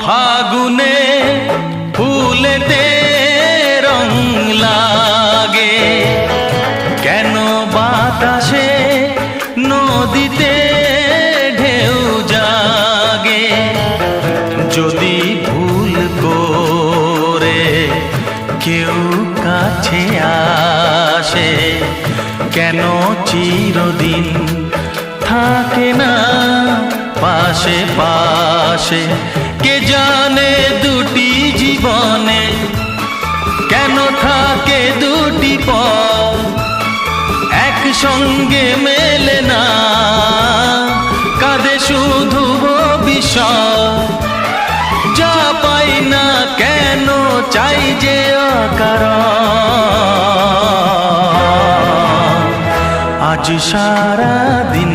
ফাগুনে ফুলেতে রং লাগে, কেন বাতাসে নদীতে ঢেউ জাগে। যদি ভুল করে কেউ কাছে আসে, কেন চিরদিন থাকে না পাশে পাশে। কে জানে দুটি জীবনে কেন থাকে দুটি পথ, একসঙ্গে মেলে না, কাঁদে শুধু ভবিষ্যৎ। যা পাই না কেন চাই যে অকারণ, আজ সারা দিন